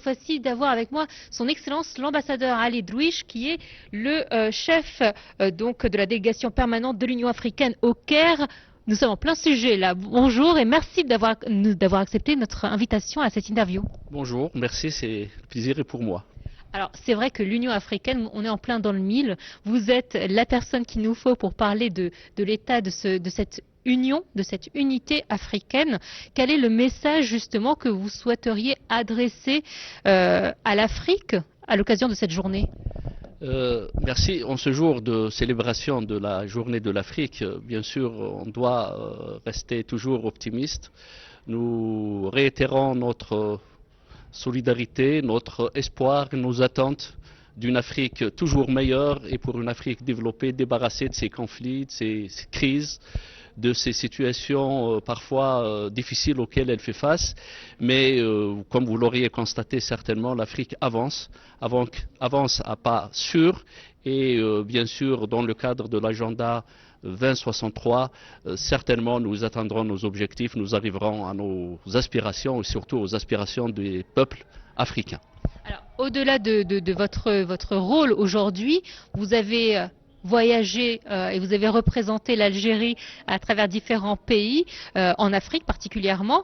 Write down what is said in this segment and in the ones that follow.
fois-ci d'avoir avec moi son Excellence l'ambassadeur Ali Drouish, qui est le chef donc de la délégation permanente de l'Union africaine au Caire. Nous sommes en plein sujet là. Bonjour et merci d'avoir accepté notre invitation à cette interview. Bonjour, merci, c'est le plaisir est pour moi. Alors, c'est vrai que l'Union africaine, on est en plein dans le mille. Vous êtes la personne qu'il nous faut pour parler de l'état de cette union, de cette unité africaine. Quel est le message justement que vous souhaiteriez adresser à l'Afrique à l'occasion de cette journée? Merci. En ce jour de célébration de la journée de l'Afrique, bien sûr, on doit rester toujours optimiste. Nous réitérons notre solidarité, notre espoir, nos attentes d'une Afrique toujours meilleure et pour une Afrique développée, débarrassée de ces conflits, de ces crises, de ces situations parfois difficiles auxquelles elle fait face. Mais comme vous l'auriez constaté certainement, l'Afrique avance à pas sûrs et bien sûr dans le cadre de l'agenda 2063, certainement nous atteindrons nos objectifs, nous arriverons à nos aspirations et surtout aux aspirations des peuples africains. Alors, au-delà de votre rôle aujourd'hui, vous avez voyagé et vous avez représenté l'Algérie à travers différents pays, en Afrique particulièrement.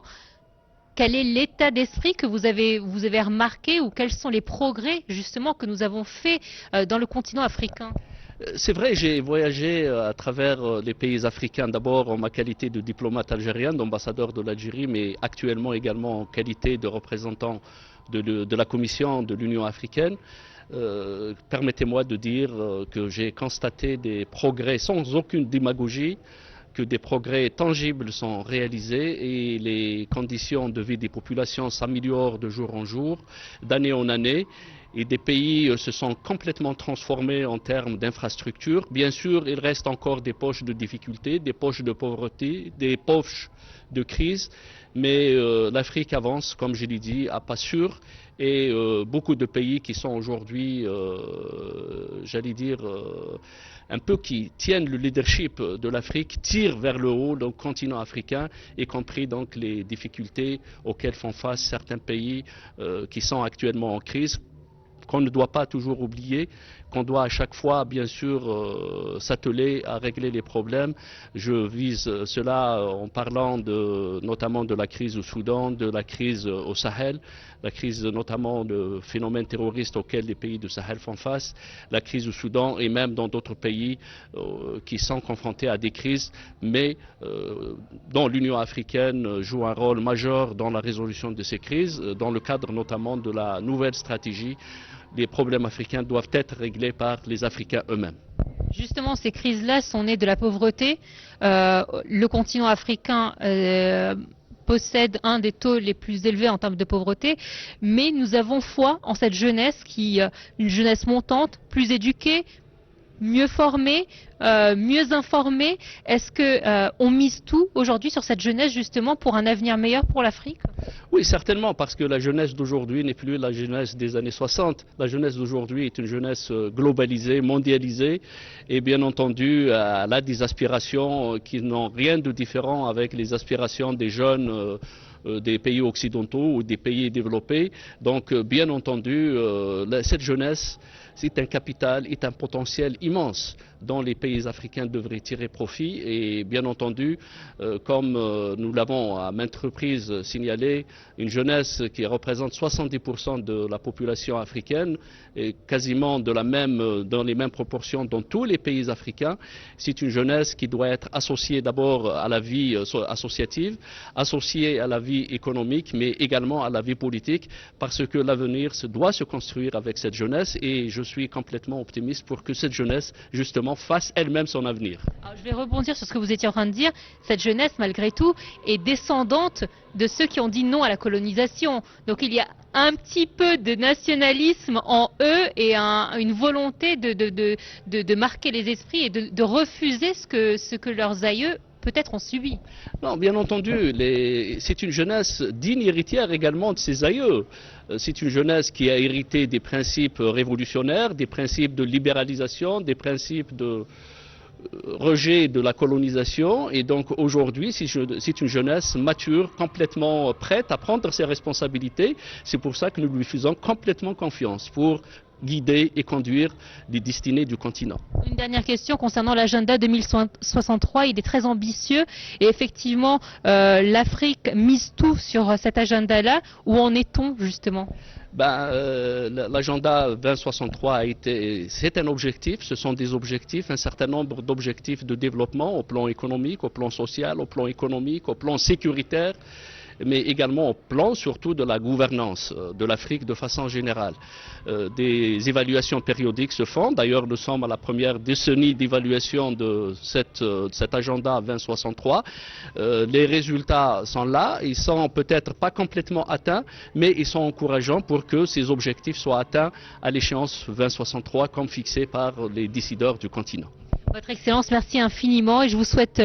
Quel est l'état d'esprit que vous avez remarqué ou quels sont les progrès justement que nous avons faits dans le continent africain? C'est vrai, j'ai voyagé à travers les pays africains, d'abord en ma qualité de diplomate algérien, d'ambassadeur de l'Algérie, mais actuellement également en qualité de représentant de la Commission de l'Union africaine. Permettez-moi de dire que j'ai constaté des progrès sans aucune démagogie, que des progrès tangibles sont réalisés et les conditions de vie des populations s'améliorent de jour en jour, d'année en année. Et des pays se sont complètement transformés en termes d'infrastructures. Bien sûr, il reste encore des poches de difficultés, des poches de pauvreté, des poches de crise, mais l'Afrique avance, comme je l'ai dit, à pas sûr. Et beaucoup de pays qui sont aujourd'hui, j'allais dire, un peu qui tiennent le leadership de l'Afrique, tirent vers le haut le continent africain, y compris donc les difficultés auxquelles font face certains pays qui sont actuellement en crise, qu'on ne doit pas toujours oublier, qu'on doit à chaque fois, bien sûr, s'atteler à régler les problèmes. Je vise cela en parlant notamment de la crise au Soudan, de la crise au Sahel, la crise notamment de phénomènes terroristes auxquels les pays du Sahel font face, la crise au Soudan et même dans d'autres pays qui sont confrontés à des crises, mais dont l'Union africaine joue un rôle majeur dans la résolution de ces crises, dans le cadre notamment de la nouvelle stratégie. Les problèmes africains doivent être réglés par les Africains eux-mêmes. Justement, ces crises-là sont nées de la pauvreté. Le continent africain possède un des taux les plus élevés en termes de pauvreté, mais nous avons foi en cette jeunesse une jeunesse montante, plus éduquée, mieux formée, mieux informée. Est-ce qu'on mise tout aujourd'hui sur cette jeunesse justement pour un avenir meilleur pour l'Afrique? Oui, certainement, parce que la jeunesse d'aujourd'hui n'est plus la jeunesse des années 60. La jeunesse d'aujourd'hui est une jeunesse globalisée, mondialisée, et bien entendu, elle a des aspirations qui n'ont rien de différent avec les aspirations des jeunes des pays occidentaux ou des pays développés. Donc, bien entendu, cette jeunesse, c'est un capital, est un potentiel immense dont les pays africains devraient tirer profit. Et bien entendu, comme nous l'avons à maintes reprises signalé, une jeunesse qui représente 70% de la population africaine et quasiment dans les mêmes proportions dans tous les pays africains, c'est une jeunesse qui doit être associée d'abord à la vie associative, associée à la vie économique, mais également à la vie politique, parce que l'avenir doit se construire avec cette jeunesse et je suis complètement optimiste pour que cette jeunesse, justement, fasse elle-même son avenir. Alors, je vais rebondir sur ce que vous étiez en train de dire. Cette jeunesse, malgré tout, est descendante de ceux qui ont dit non à la colonisation. Donc il y a un petit peu de nationalisme en eux et une volonté de marquer les esprits et de refuser ce que leurs aïeux peut-être ont subi. Non, bien entendu, c'est une jeunesse digne héritière également de ses aïeux. C'est une jeunesse qui a hérité des principes révolutionnaires, des principes de libéralisation, des principes rejet de la colonisation et donc aujourd'hui c'est une jeunesse mature, complètement prête à prendre ses responsabilités. C'est pour ça que nous lui faisons complètement confiance pour guider et conduire les destinées du continent. Une dernière question concernant l'agenda 2063, il est très ambitieux et effectivement l'Afrique mise tout sur cet agenda-là. Où en est-on justement? L'agenda 2063 c'est un objectif, ce sont des objectifs, un certain nombre d'objectifs de développement au plan économique, au plan social, au plan économique, au plan sécuritaire, mais également au plan surtout de la gouvernance de l'Afrique de façon générale. Des évaluations périodiques se font, d'ailleurs nous sommes à la première décennie d'évaluation de cet agenda 2063. Les résultats sont là, ils sont peut-être pas complètement atteints, mais ils sont encourageants pour que ces objectifs soient atteints à l'échéance 2063 comme fixé par les décideurs du continent. Votre Excellence, merci infiniment et je vous souhaite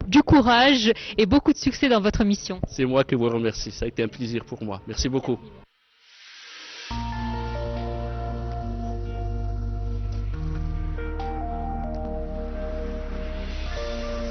du courage et beaucoup de succès dans votre mission. C'est moi qui vous remercie, ça a été un plaisir pour moi. Merci beaucoup.